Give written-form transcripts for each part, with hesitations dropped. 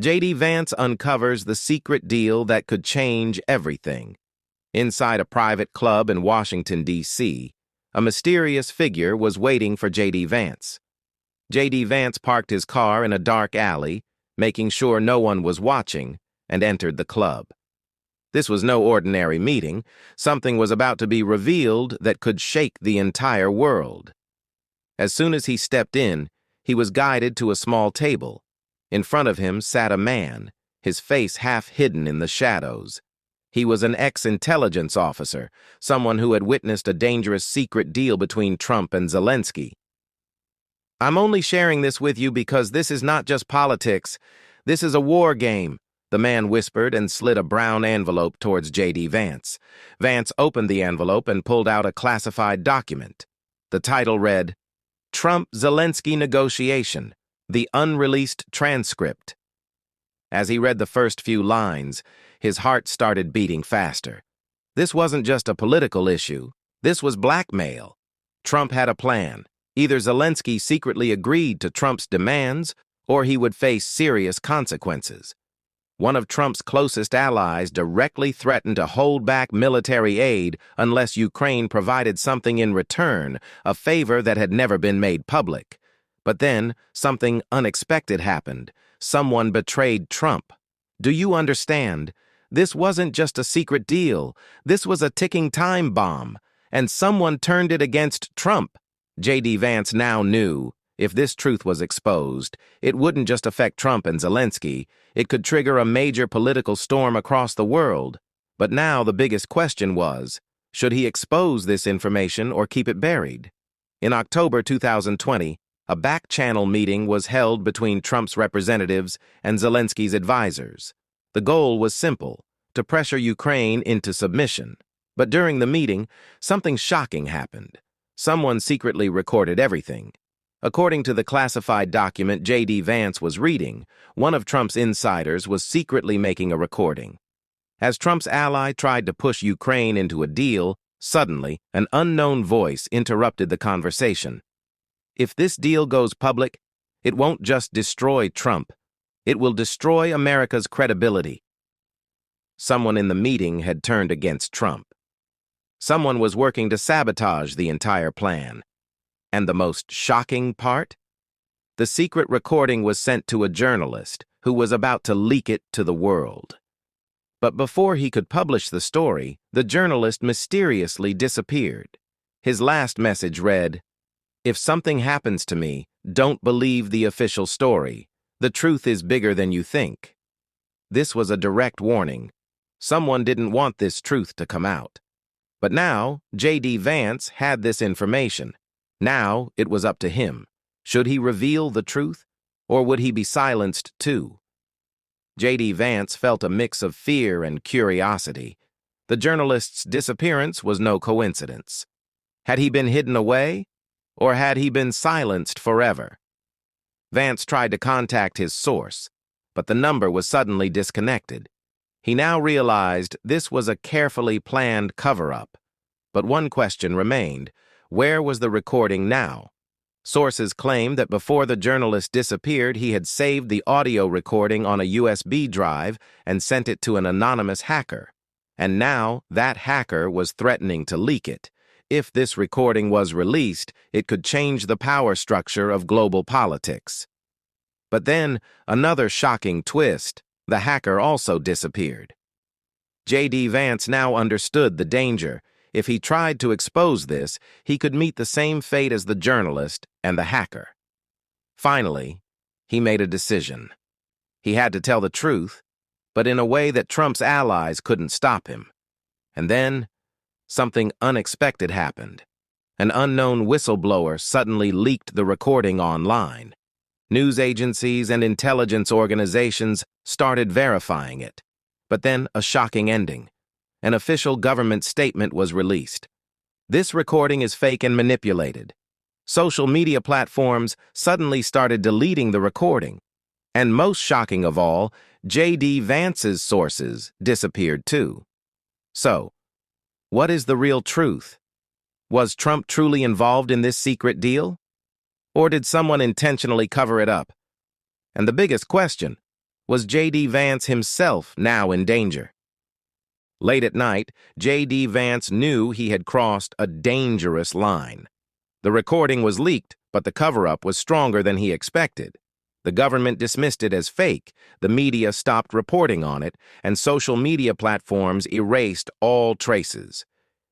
JD Vance uncovers the secret deal that could change everything. Inside a private club in Washington, D.C., a mysterious figure was waiting for JD Vance. JD Vance parked his car in a dark alley, making sure no one was watching, and entered the club. This was no ordinary meeting. Something was about to be revealed that could shake the entire world. As soon as he stepped in, he was guided to a small table. In front of him sat a man, his face half hidden in the shadows. He was an ex-intelligence officer, someone who had witnessed a dangerous secret deal between Trump and Zelenskyy. "I'm only sharing this with you because this is not just politics. This is a war game," the man whispered and slid a brown envelope towards JD Vance. Vance opened the envelope and pulled out a classified document. The title read, "Trump-Zelenskyy Negotiation, the Unreleased Transcript." As he read the first few lines, his heart started beating faster. This wasn't just a political issue. This was blackmail. Trump had a plan. Either Zelenskyy secretly agreed to Trump's demands, or he would face serious consequences. One of Trump's closest allies directly threatened to hold back military aid unless Ukraine provided something in return, a favor that had never been made public. But then, something unexpected happened. Someone betrayed Trump. Do you understand? This wasn't just a secret deal. This was a ticking time bomb. And someone turned it against Trump. JD Vance now knew, if this truth was exposed, it wouldn't just affect Trump and Zelenskyy. It could trigger a major political storm across the world. But now the biggest question was, should he expose this information or keep it buried? In October 2020, a back-channel meeting was held between Trump's representatives and Zelenskyy's advisors. The goal was simple, to pressure Ukraine into submission. But during the meeting, something shocking happened. Someone secretly recorded everything. According to the classified document JD Vance was reading, one of Trump's insiders was secretly making a recording. As Trump's ally tried to push Ukraine into a deal, suddenly, an unknown voice interrupted the conversation. "If this deal goes public, it won't just destroy Trump. It will destroy America's credibility." Someone in the meeting had turned against Trump. Someone was working to sabotage the entire plan. And the most shocking part? The secret recording was sent to a journalist who was about to leak it to the world. But before he could publish the story, the journalist mysteriously disappeared. His last message read, "If something happens to me, don't believe the official story. The truth is bigger than you think." This was a direct warning. Someone didn't want this truth to come out. But now, JD Vance had this information. Now, it was up to him. Should he reveal the truth, or would he be silenced too? JD Vance felt a mix of fear and curiosity. The journalist's disappearance was no coincidence. Had he been hidden away, or had he been silenced forever? Vance tried to contact his source, but the number was suddenly disconnected. He now realized this was a carefully planned cover-up. But one question remained. Where was the recording now? Sources claimed that before the journalist disappeared, he had saved the audio recording on a USB drive and sent it to an anonymous hacker. And now that hacker was threatening to leak it. If this recording was released, it could change the power structure of global politics. But then, another shocking twist. The hacker also disappeared. JD Vance now understood the danger. If he tried to expose this, he could meet the same fate as the journalist and the hacker. Finally, he made a decision. He had to tell the truth, but in a way that Trump's allies couldn't stop him. And then, something unexpected happened. An unknown whistleblower suddenly leaked the recording online. News agencies and intelligence organizations started verifying it. But then a shocking ending. An official government statement was released. This recording is fake and manipulated. Social media platforms suddenly started deleting the recording. And most shocking of all, JD Vance's sources disappeared too. So, what is the real truth? Was Trump truly involved in this secret deal? Or did someone intentionally cover it up? And the biggest question, Was JD Vance himself now in danger? Late at night, JD Vance knew he had crossed a dangerous line. The recording was leaked, but the cover-up was stronger than he expected. The government dismissed it as fake, the media stopped reporting on it, and social media platforms erased all traces.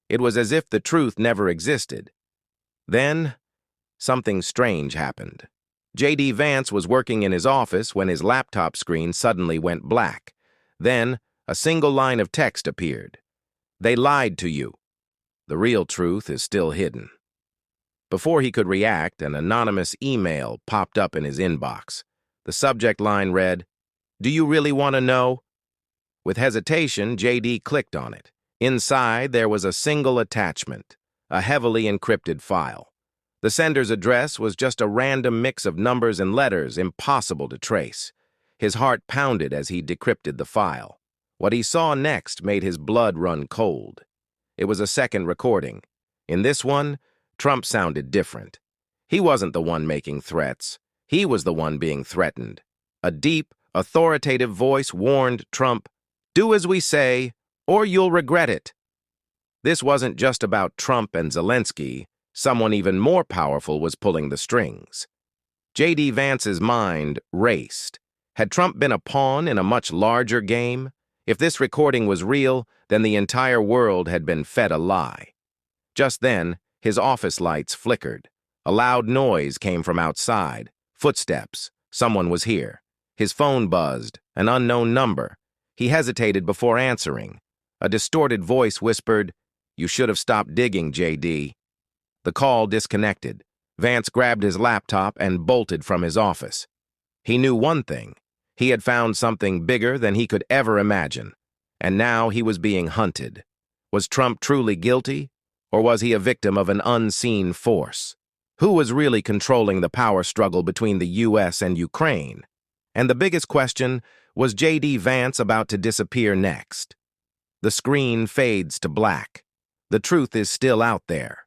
It was as if the truth never existed. Then, something strange happened. JD Vance was working in his office when his laptop screen suddenly went black. Then, a single line of text appeared. "They lied to you. The real truth is still hidden." Before he could react, an anonymous email popped up in his inbox. The subject line read, "Do you really want to know?" With hesitation, JD clicked on it. Inside, there was a single attachment, a heavily encrypted file. The sender's address was just a random mix of numbers and letters impossible to trace. His heart pounded as he decrypted the file. What he saw next made his blood run cold. It was a second recording. In this one, Trump sounded different. He wasn't the one making threats. He was the one being threatened. A deep, authoritative voice warned Trump, "Do as we say, or you'll regret it." This wasn't just about Trump and Zelenskyy. Someone even more powerful was pulling the strings. JD Vance's mind raced. Had Trump been a pawn in a much larger game? If this recording was real, then the entire world had been fed a lie. Just then, his office lights flickered. A loud noise came from outside. Footsteps. Someone was here. His phone buzzed. An unknown number. He hesitated before answering. A distorted voice whispered, "You should have stopped digging, JD." The call disconnected. Vance grabbed his laptop and bolted from his office. He knew one thing. He had found something bigger than he could ever imagine. And now he was being hunted. Was Trump truly guilty? Or was he a victim of an unseen force? Who was really controlling the power struggle between the U.S. and Ukraine? And the biggest question, was JD Vance about to disappear next? The screen fades to black. The truth is still out there.